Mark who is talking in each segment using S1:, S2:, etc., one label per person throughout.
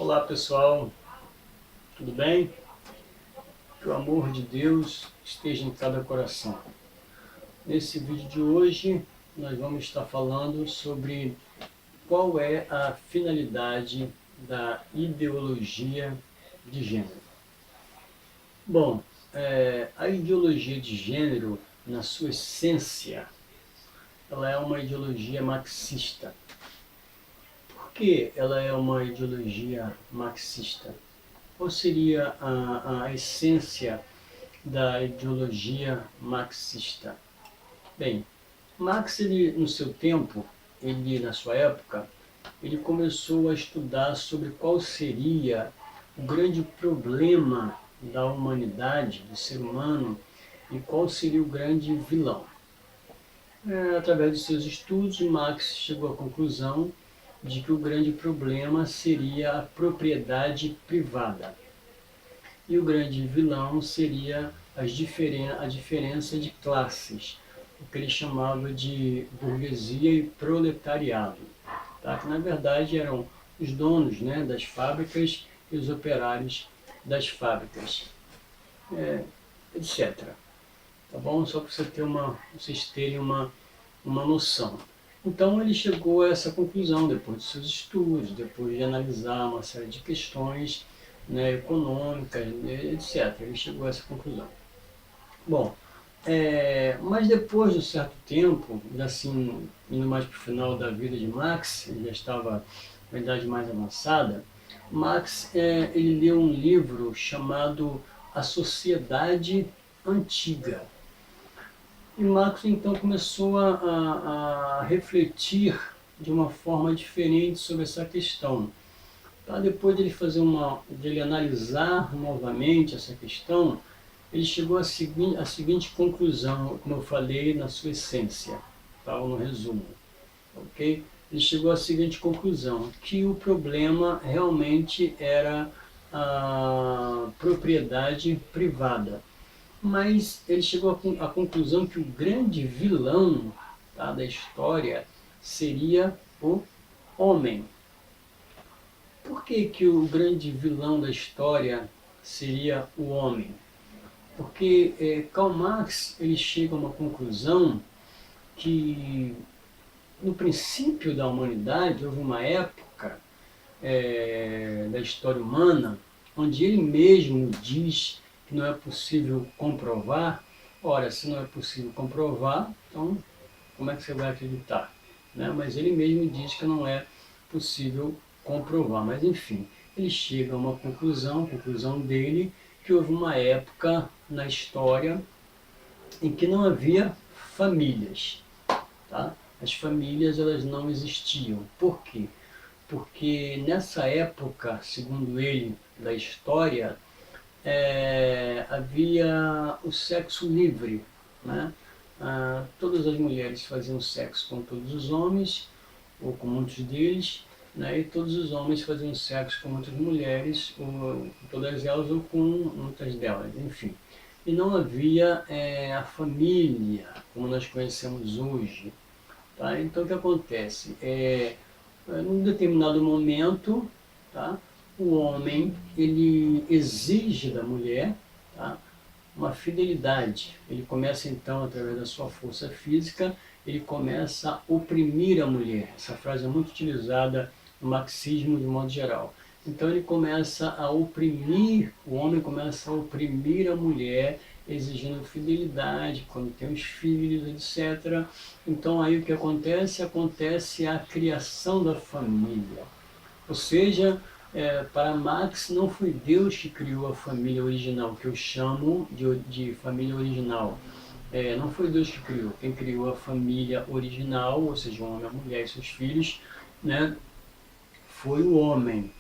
S1: Olá pessoal, tudo bem? Que o amor de Deus esteja em cada coração. Nesse vídeo de hoje nós vamos estar falando sobre qual é a finalidade da ideologia de gênero. Bom, a ideologia de gênero, na sua essência, ela é uma ideologia marxista. Por que ela é uma ideologia marxista? Qual seria a essência da ideologia marxista? Bem, Marx, no seu tempo, na sua época, ele começou a estudar sobre qual seria o grande problema da humanidade, do ser humano, e qual seria o grande vilão. Através de seus estudos, Marx chegou à conclusão de que o grande problema seria a propriedade privada. E o grande vilão seria a diferença de classes, o que ele chamava de burguesia e proletariado, tá? Que na verdade eram os donos, né, das fábricas e os operários das fábricas, etc. Tá bom? Só para vocês terem uma noção. Então ele chegou a essa conclusão depois de seus estudos, depois de analisar uma série de questões, né, econômicas, etc. Ele chegou a essa conclusão. Bom, mas depois de um certo tempo, assim, indo mais para o final da vida de Marx, ele já estava com a idade mais avançada, Marx ele leu um livro chamado A Sociedade Antiga. E Marx então começou a refletir de uma forma diferente sobre essa questão. Tá? Depois de ele analisar novamente essa questão, ele chegou à seguinte conclusão, como eu falei, na sua essência, tá? Ou no resumo. Okay? Ele chegou à seguinte conclusão, que o problema realmente era a propriedade privada. Mas ele chegou à conclusão que o grande vilão, tá, da história seria o homem. Por que o grande vilão da história seria o homem? Porque Karl Marx ele chega a uma conclusão que no princípio da humanidade houve uma época da história humana onde ele mesmo diz que não é possível comprovar. Ora, se não é possível comprovar, então como é que você vai acreditar? Né? Mas ele mesmo diz que não é possível comprovar. Mas enfim, ele chega a uma conclusão, a conclusão dele, que houve uma época na história em que não havia famílias. Tá? As famílias elas não existiam. Por quê? Porque nessa época, segundo ele, da história, havia o sexo livre, né? Todas as mulheres faziam sexo com todos os homens, ou com muitos deles, né? E todos os homens faziam sexo com muitas mulheres, ou com todas elas, ou com muitas delas, enfim. E não havia a família, como nós conhecemos hoje. Tá? Então o que acontece? Num determinado momento, tá? O homem ele exige da mulher, tá? Uma fidelidade. Ele começa então, através da sua força física, ele começa a oprimir a mulher. Essa frase é muito utilizada no marxismo de modo geral. Então ele começa a oprimir, o homem começa a oprimir a mulher, exigindo fidelidade, quando tem os filhos, etc. Então aí o que acontece? Acontece a criação da família. Ou seja, para Marx não foi Deus que criou a família original, que eu chamo de família original. Não foi Deus que criou. Quem criou a família original, ou seja, o homem, a mulher e seus filhos, né, foi o homem.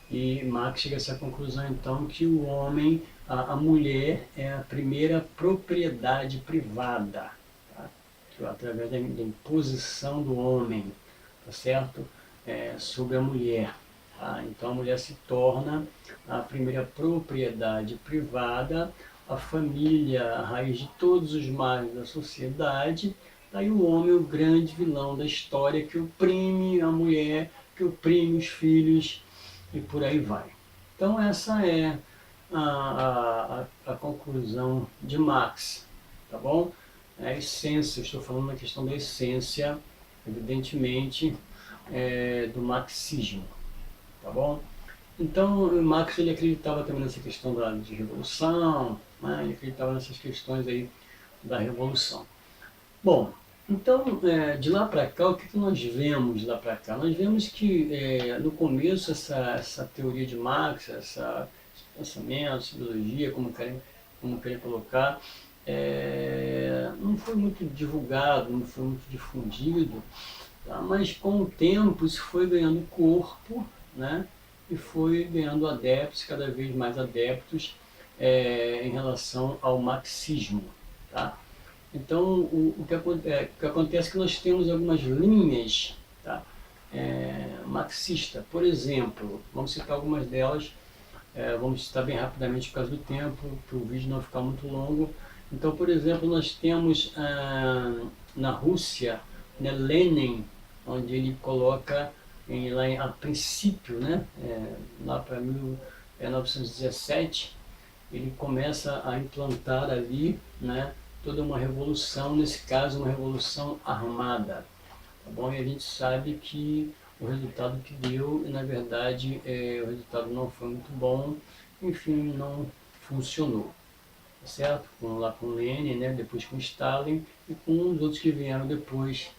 S1: E Marx chega a essa conclusão, então, que o homem, a mulher, é a primeira propriedade privada, tá? Através da imposição do homem, tá certo? Sobre a mulher. Tá? Então a mulher se torna a primeira propriedade privada, a família, a raiz de todos os males da sociedade, tá? E o homem é o grande vilão da história que oprime a mulher, que oprime os filhos, e por aí vai. Então essa é a conclusão de Marx, tá bom? A essência, estou falando na questão da essência, evidentemente, do marxismo, tá bom? Então, o Marx ele acreditava também nessa questão de revolução, né? Ele acreditava nessas questões aí da revolução. Bom, então, de lá para cá, o que nós vemos de lá para cá? Nós vemos que, no começo, essa teoria de Marx, esse pensamento, essa ideologia, como querem colocar, não foi muito divulgado, não foi muito difundido, tá? Mas com o tempo isso foi ganhando corpo, né? E foi ganhando adeptos, cada vez mais adeptos, em relação ao marxismo, tá? Então, o que acontece é que nós temos algumas linhas, tá? Marxista. Por exemplo, vamos citar algumas delas, vamos citar bem rapidamente por causa do tempo, para o vídeo não ficar muito longo. Então, por exemplo, nós temos na Rússia, né, Lenin, onde ele coloca a princípio, né, lá para 1917, ele começa a implantar ali, né, toda uma revolução, nesse caso uma revolução armada, tá bom? E a gente sabe que o resultado que deu, na verdade, o resultado não foi muito bom, enfim, não funcionou, tá certo? Lá com Lenin, né, depois com Stalin e com os outros que vieram depois,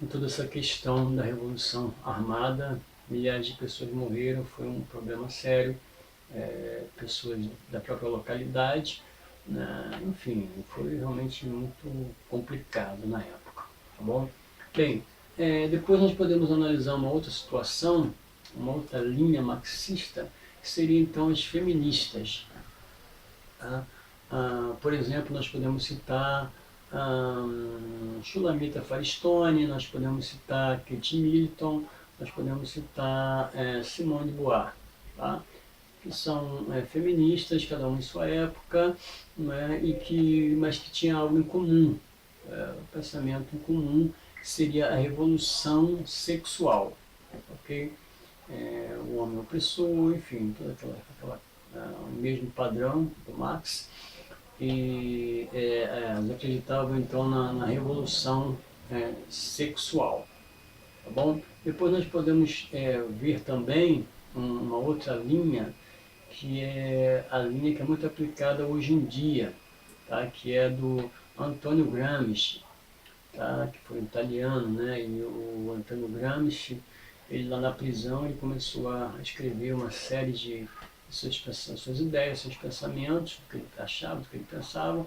S1: em toda essa questão da revolução armada, milhares de pessoas morreram, foi um problema sério, pessoas da própria localidade, né? Enfim, foi realmente muito complicado na época, tá bom? Bem, depois nós podemos analisar uma outra situação, uma outra linha marxista, que seria então as feministas, tá? Por exemplo, nós podemos citar Shulamita Faristone, nós podemos citar Kate Middleton, nós podemos citar Simone de Beauvoir, tá? Que são feministas, cada uma em sua época, né, mas que tinha algo em comum, um pensamento em comum, que seria a revolução sexual, ok? O homem opressor, enfim, todo o mesmo padrão do Marx, e elas acreditavam então na revolução sexual, tá bom? Depois nós podemos ver também uma outra linha, que é a linha que é muito aplicada hoje em dia, tá? Que é do Antonio Gramsci, tá? Que foi um italiano, né? E o Antonio Gramsci, ele lá na prisão, ele começou a escrever uma série de suas ideias, seus pensamentos, do que ele achava, do que ele pensava,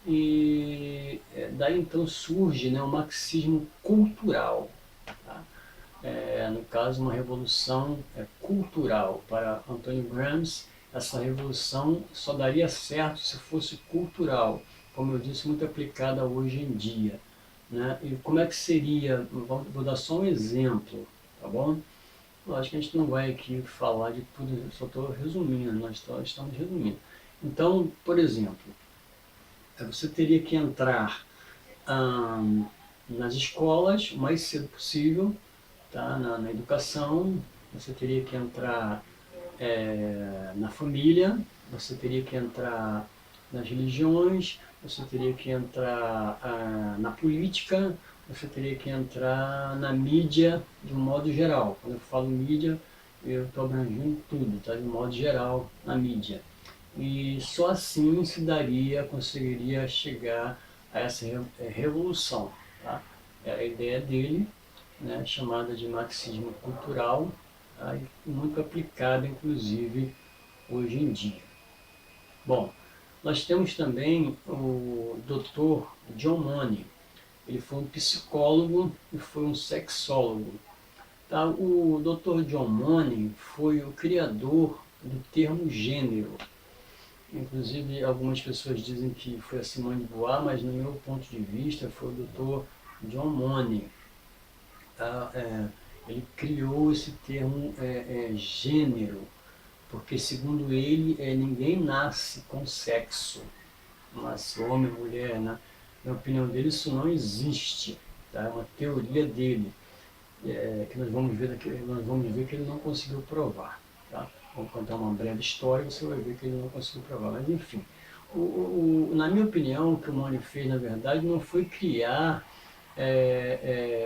S1: e daí então surge, né, o marxismo cultural, tá? No caso, uma revolução cultural. Para Antonio Gramsci, essa revolução só daria certo se fosse cultural, como eu disse, muito aplicada hoje em dia, né? E como é que seria? Vou dar só um exemplo, tá bom? Lógico que a gente não vai aqui falar de tudo, eu só estou resumindo, nós estamos resumindo. Então, por exemplo, você teria que entrar nas escolas o mais cedo possível, tá? Na educação, você teria que entrar na família, você teria que entrar nas religiões, você teria que entrar na política, você teria que entrar na mídia de um modo geral. Quando eu falo mídia, eu estou abrangendo tudo, tá? De um modo geral, na mídia. E só assim conseguiria chegar a essa revolução, tá? É a ideia dele, né, chamada de marxismo cultural, tá? E muito aplicada, inclusive, hoje em dia. Bom, nós temos também o Dr. John Money. Ele foi um psicólogo e foi um sexólogo. Tá? O Dr. John Money foi o criador do termo gênero. Inclusive, algumas pessoas dizem que foi a Simone de Beauvoir, mas no meu ponto de vista foi o Dr. John Money. Tá? Ele criou esse termo gênero, porque segundo ele, ninguém nasce com sexo, nasce homem, mulher, né? Na opinião dele isso não existe, tá? É uma teoria dele, que nós vamos ver que ele não conseguiu provar. Tá? Vou contar uma breve história, você vai ver que ele não conseguiu provar, mas enfim. Na minha opinião, o que o Money fez, na verdade, não foi criar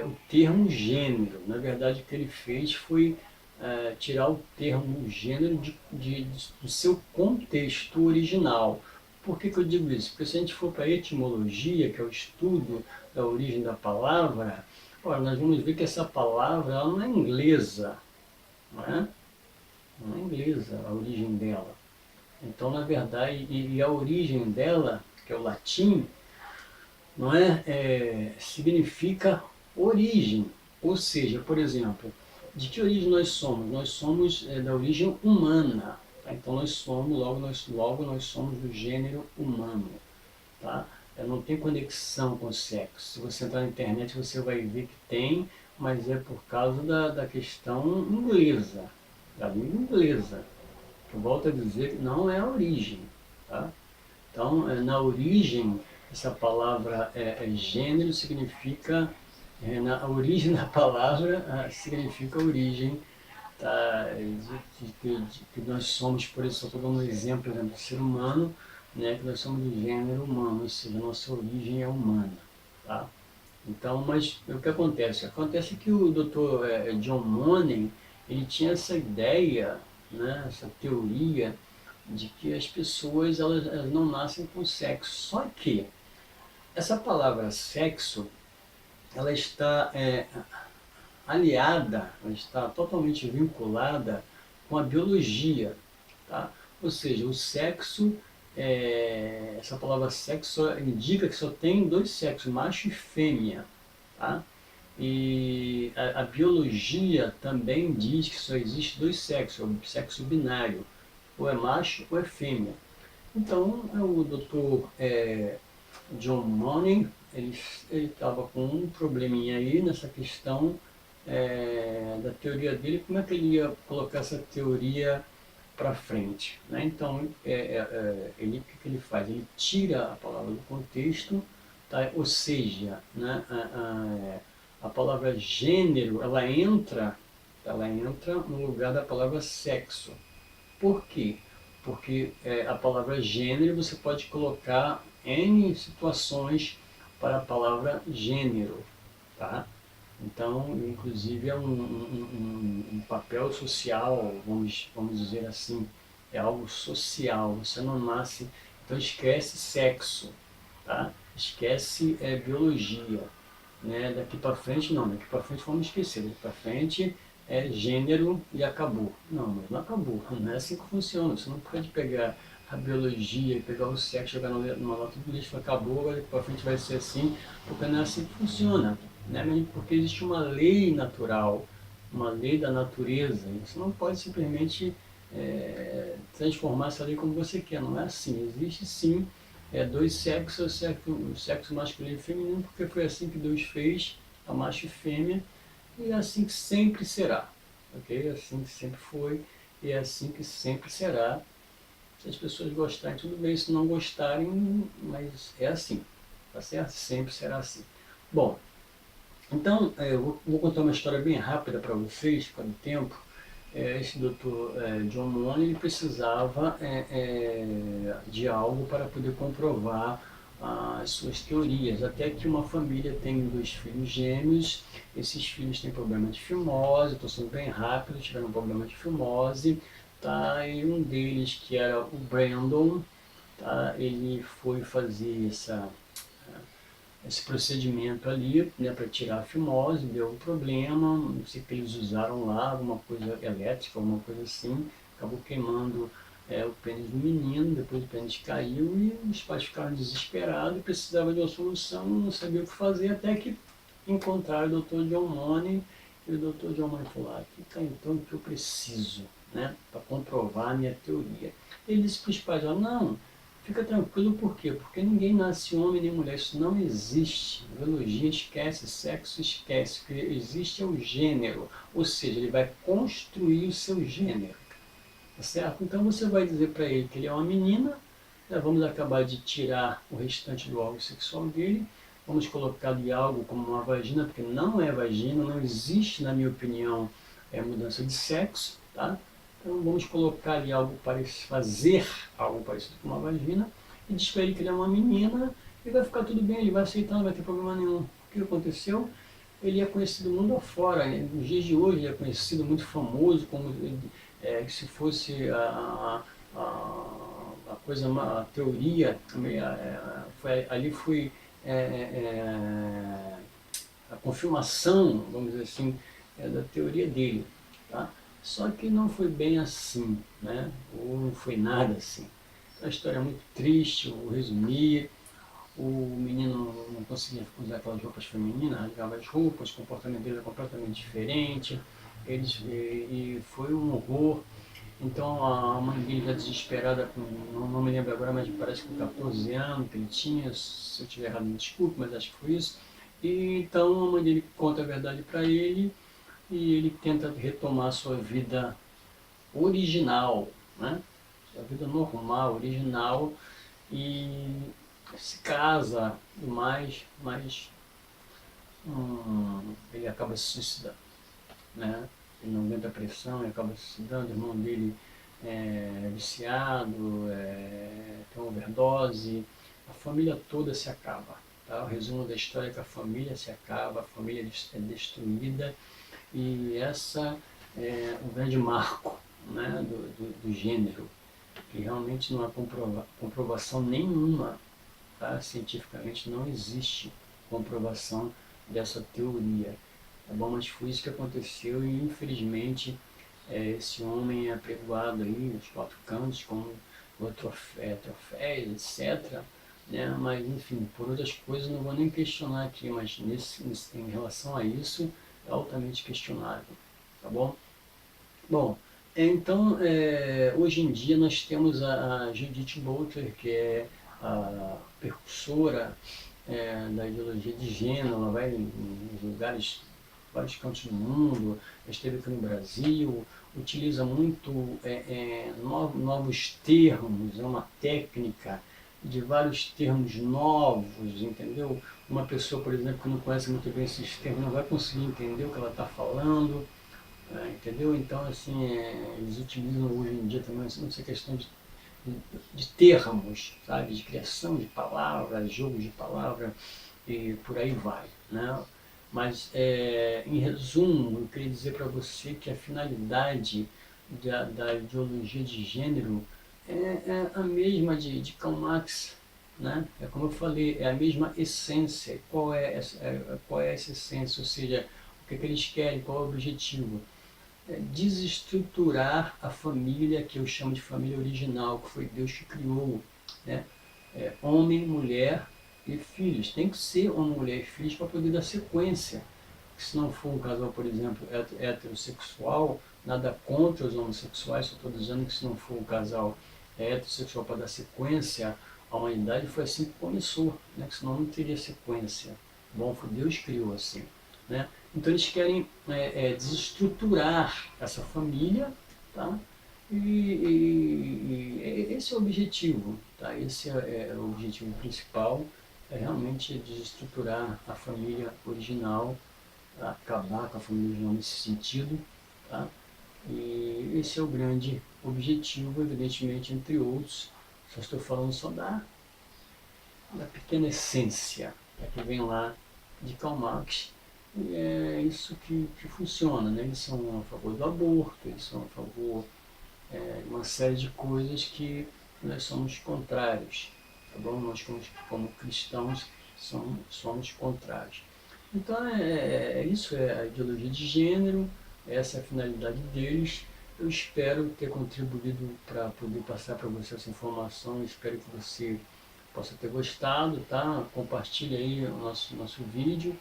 S1: o termo gênero. Na verdade, o que ele fez foi tirar o termo gênero do seu contexto original. Por que eu digo isso? Porque se a gente for para a etimologia, que é o estudo da origem da palavra, olha, nós vamos ver que essa palavra ela não é inglesa, não é? Não é inglesa a origem dela. Então, na verdade, e a origem dela, que é o latim, não é, significa origem. Ou seja, por exemplo, de que origem nós somos? Nós somos da origem humana. Tá? Então nós somos, logo nós somos do gênero humano. Tá? Não tem conexão com o sexo. Se você entrar na internet você vai ver que tem, mas é por causa da questão inglesa, da língua inglesa. Eu volto a dizer que não é a origem. Tá? Então, na origem, essa palavra gênero significa, na origem da palavra significa origem, tá? Que nós somos, por isso eu estou dando um exemplo, do ser humano, né, que nós somos do gênero humano, ou seja, a nossa origem é humana. Tá? Então, mas o que acontece? Acontece que o Dr. John Money, ele tinha essa ideia, né, essa teoria, de que as pessoas elas não nascem com sexo. Só que essa palavra sexo, ela está aliada, ela está totalmente vinculada com a biologia. Tá? Ou seja, o sexo, essa palavra sexo indica que só tem dois sexos, macho e fêmea. Tá? E a biologia também diz que só existe dois sexos, o sexo binário, ou é macho ou é fêmea. Então, o doutor John Money, ele estava com um probleminha aí nessa questão da teoria dele, como é que ele ia colocar essa teoria para frente. Né? Então, o que ele faz? Ele tira a palavra do contexto, tá? Ou seja, né, a palavra gênero, ela entra no lugar da palavra sexo. Por quê? Porque a palavra gênero você pode colocar N situações para a palavra gênero. Tá? Então, inclusive, é um papel social, vamos dizer assim, é algo social, você não nasce, então esquece sexo, tá? Esquece biologia, né? Daqui para frente não, daqui para frente vamos esquecer, daqui para frente é gênero e acabou. Não, mas não acabou, não é assim que funciona, você não pode pegar a biologia e pegar o sexo, jogar numa lata do lixo, acabou, agora daqui para frente vai ser assim, porque não é assim que funciona, né? Porque existe uma lei natural, uma lei da natureza, e você não pode simplesmente transformar essa lei como você quer, não é assim, existe sim dois sexos, o sexo masculino e feminino, porque foi assim que Deus fez, a macho e fêmea, e é assim que sempre será, ok? É assim que sempre foi, e é assim que sempre será. Se as pessoas gostarem, tudo bem, se não gostarem, mas é assim, tá certo? Sempre será assim. Bom, então eu vou contar uma história bem rápida para vocês, por causa do tempo. Esse doutor John Money ele precisava de algo para poder comprovar as suas teorias, até que uma família tem dois filhos gêmeos, esses filhos têm problema de fimose, estou sendo bem rápido, tiveram um problema de fimose, tá? E um deles, que era o Brandon, tá? Ele foi fazer esse procedimento ali, né, para tirar a fimose, deu um problema, não sei o que eles usaram lá, alguma coisa elétrica, alguma coisa assim, acabou queimando o pênis do menino, depois o pênis caiu e os pais ficaram desesperados, precisavam de uma solução, não sabiam o que fazer, até que encontraram o Dr. John Money, e o Dr. John Money falou, aqui está então o que eu preciso, né, para comprovar a minha teoria. Ele disse para os pais, não, fica tranquilo, por quê? Porque ninguém nasce homem nem mulher, isso não existe. Biologia esquece, sexo esquece, o que existe é o gênero, ou seja, ele vai construir o seu gênero, tá certo? Então você vai dizer para ele que ele é uma menina, né? Vamos acabar de tirar o restante do órgão sexual dele, vamos colocar ali algo como uma vagina, porque não é vagina, não existe, na minha opinião, mudança de sexo, tá? Então vamos colocar ali algo parecido, fazer algo parecido com uma vagina e diz para ele que ele é uma menina e vai ficar tudo bem, ele vai aceitar, não vai ter problema nenhum. O que aconteceu? Ele é conhecido mundo afora, né? Nos dias de hoje ele é conhecido, muito famoso, como se fosse a coisa, a teoria, ali foi é, é, a confirmação, vamos dizer assim, da teoria dele. Tá? Só que não foi bem assim, né? Ou não foi nada assim. Então, a história é muito triste, eu vou resumir. O menino não conseguia usar aquelas roupas femininas, rasgava as roupas, o comportamento dele era completamente diferente. E foi um horror. Então a mãe dele já desesperada, não me lembro agora, mas parece que com 14 anos que ele tinha, se eu estiver errado me desculpe, mas acho que foi isso. E então a mãe dele conta a verdade para ele e ele tenta retomar a sua vida original, né? Sua vida normal, original, e se casa e mais, mas ele acaba se suicidando, né? Ele não aguenta a pressão e acaba se suicidando. O irmão dele é viciado, tem uma overdose, a família toda se acaba. Tá? O resumo da história é que a família se acaba, a família é destruída, e essa é o grande marco, né, do gênero, que realmente não há comprovação nenhuma, tá? Cientificamente não existe comprovação dessa teoria. Tá bom? Mas foi isso que aconteceu e infelizmente esse homem é apregoado aí nos quatro cantos como troféus, etc. Né? Mas enfim, por outras coisas não vou nem questionar aqui, mas em relação a isso é altamente questionável. Tá bom? Bom, então hoje em dia nós temos a Judith Butler, que é a precursora da ideologia de gênero. Ela vai em lugares, vários cantos do mundo, esteve aqui no Brasil, utiliza muito novos termos, é uma técnica de vários termos novos, entendeu? Uma pessoa, por exemplo, que não conhece muito bem esses termos, não vai conseguir entender o que ela está falando, entendeu? Então, assim, eles utilizam hoje em dia também essa questão de termos, sabe? De criação de palavras, jogo de palavras e por aí vai, né? Mas, em resumo, eu queria dizer para você que a finalidade da ideologia de gênero é a mesma de Karl Marx, né? É como eu falei, é a mesma essência. Qual é essa essência? Ou seja, o que eles querem, qual é o objetivo? Desestruturar a família, que eu chamo de família original, que foi Deus que criou, né? Homem, mulher e filhos. Tem que ser homem, mulher e filhos para poder dar sequência. Se não for um casal, por exemplo, heterossexual, nada contra os homossexuais, só estou dizendo que se não for um casal heterossexual para dar sequência à humanidade, foi assim que começou, né? Que senão não teria sequência. Bom, foi Deus que criou assim, né? Então eles querem desestruturar essa família, tá? E esse é o objetivo, tá? Esse é o objetivo principal, é realmente desestruturar a família original, acabar com a família original nesse sentido, tá? E esse é o grande objetivo, evidentemente, entre outros. Só estou falando só da pequena essência, que vem lá de Karl Marx. E é isso que funciona, né? Eles são a favor do aborto, eles são a favor de uma série de coisas que nós somos contrários, tá bom? Nós como cristãos somos contrários. Então isso, é a ideologia de gênero, essa é a finalidade deles. Eu espero ter contribuído para poder passar para você essa informação, espero que você possa ter gostado, tá? Compartilhe aí o nosso vídeo,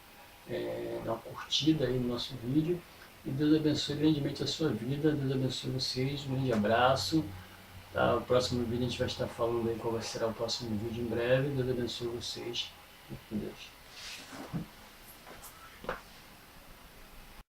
S1: dá uma curtida aí no nosso vídeo, e Deus abençoe grandemente a sua vida, Deus abençoe vocês, um grande abraço, tá? O próximo vídeo a gente vai estar falando aí qual será o próximo vídeo em breve. Deus abençoe vocês, fique com Deus.